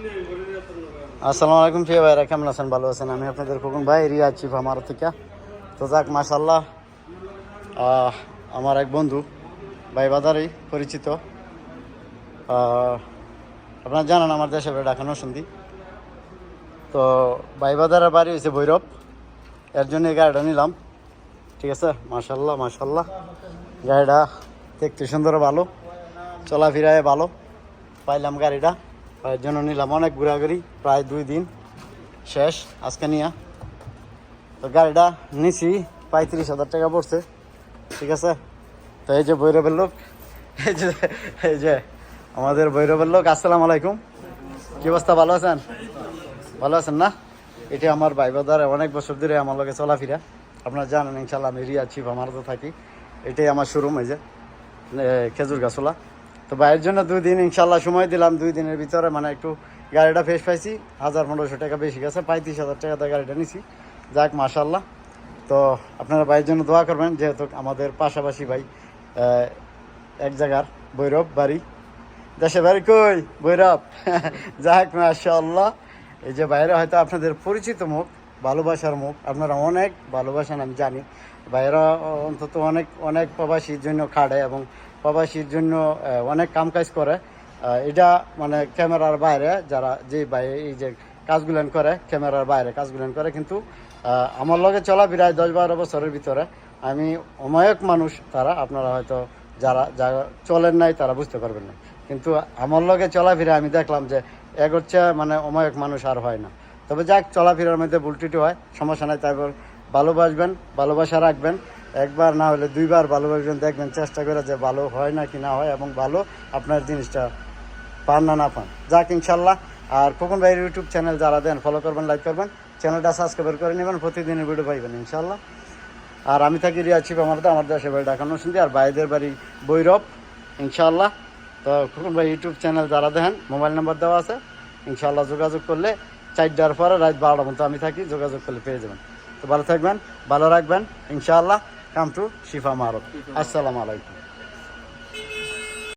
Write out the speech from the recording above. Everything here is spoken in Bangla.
আসসালামু আলাইকুম প্রিয় ভাইরা, কেমন আছেন? ভালো আছেন? আমি আপনাদের খোকন ভাই, রিয়া আছি আমার থেকে। তো যাক, মাশাল্লাহ, আমার এক বন্ধু ভাই বাজারেই পরিচিত। আপনারা জানেন আমার দেশে ঢাকা নরসিংদী। তো ভাই বাজারের বাড়ি হয়েছে ভৈরব, এর জন্য এই গাড়িটা নিলাম। ঠিক আছে, মাশাল্লাহ মাশাল্লাহ, গাড়িটা দেখতে সুন্দর, ভালো, চলাফেরায় ভালো পাইলাম গাড়িটা, এর জন্য নিলাম। অনেক ঘোরাঘুরি, প্রায় 2 দিন শেষ আজকে নিয়ে। তো গাড়িটা নিছি 35,000 টাকা পড়ছে। ঠিক আছে, তো এই যে ভৈরবের লোক, এই যে আমাদের ভৈরবের লোক। আসসালামু আলাইকুম, কি অবস্থা? ভালো আছেন? ভালো আছেন না? এটি আমার ভাই বাজার, অনেক বছর ধরে আমার লোকে চলাফেরা। আপনারা জানেন ইনশাল্লাহ আমি রিয়া চিফ আমার তো থাকি। এটাই আমার শোরুম, এই যে খেজুর গাছলা। তো ভাইয়ের জন্য 2 দিন ইনশাল্লাহ সময় দিলাম। 2 দিনের ভিতরে মানে একটু গাড়িটা ফ্রেশ পাইছি। 1,000-1,500 টাকা বেশি গেছে, 35,000 টাকা দিয়ে গাড়িটা নিছি। যাক মাশাল্লাহ। তো আপনারা ভাইয়ের জন্য দোয়া করবেন, যেহেতু আমাদের পাশাপাশি ভাই, এক জায়গার, ভৈরব বাড়ি। দেশে বাড়ি কই? ভৈরব। যাক মাশাল্লাহ। এই যে বাইরে হয়তো আপনাদের পরিচিত মুখ, ভালোবাসার মুখ, আপনারা অনেক ভালোবাসেন আমি জানি। বাইরে অন্তত অনেক অনেক প্রবাসীর জন্য খাটে এবং প্রবাসীর জন্য অনেক কাম কাজ করে। এটা মানে ক্যামেরার বাইরে যারা যে বাইরে এই যে কাজগুলেন করে, ক্যামেরার বাইরে কাজগুলেন করে, কিন্তু আমার লগে চলা প্রায় 10-12 বছরের ভিতরে আমি অমায়ক মানুষ তারা। আপনারা হয়তো যারা চলেন নাই তারা বুঝতে পারবেন না, কিন্তু আমার লগে চলাফেরা আমি দেখলাম যে এগোচ্ছে মানে অমায়ক মানুষ আর হয় না। তবে যাক, চলাফেরার মধ্যে ভুলটুটি হয়, সমস্যা নাই। তারপর ভালোবাসবেন, ভালোবাসা রাখবেন, একবার না হলে 2বার ভালোবাসবেন, দেখবেন চেষ্টা করে যে ভালো হয় না কি না হয়, এবং ভালো আপনার জিনিসটা পান না পান। যাক ইনশাল্লাহ। আর খোকন ভাইয়ের ইউটিউব চ্যানেল যারা দেন ফলো করবেন, লাইক করবেন, চ্যানেলটা সাবস্ক্রাইব করে নেবেন, প্রতিদিনের ভিডিও পাইবেন ইনশাল্লাহ। আর আমি থাকি রিয়া চিফ আমার দেশের বাড়ি ঢাকা নরসিংদী, আর ভাইদের বাড়ি ভৈরব ইনশাল্লাহ। তো খোকন ভাই ইউটিউব চ্যানেল যারা দেখেন, মোবাইল নাম্বার দেওয়া আছে, ইনশাল্লাহ যোগাযোগ করলে 4টার পরে রাত 12টার মতো আমি থাকি, যোগাযোগ করলে পেয়ে যাবেন। তো ভালো থাকবেন, ভালো রাখবেন ইনশাল্লাহ। কাম টু শিফা মারুফ। আসসালামু আলাইকুম।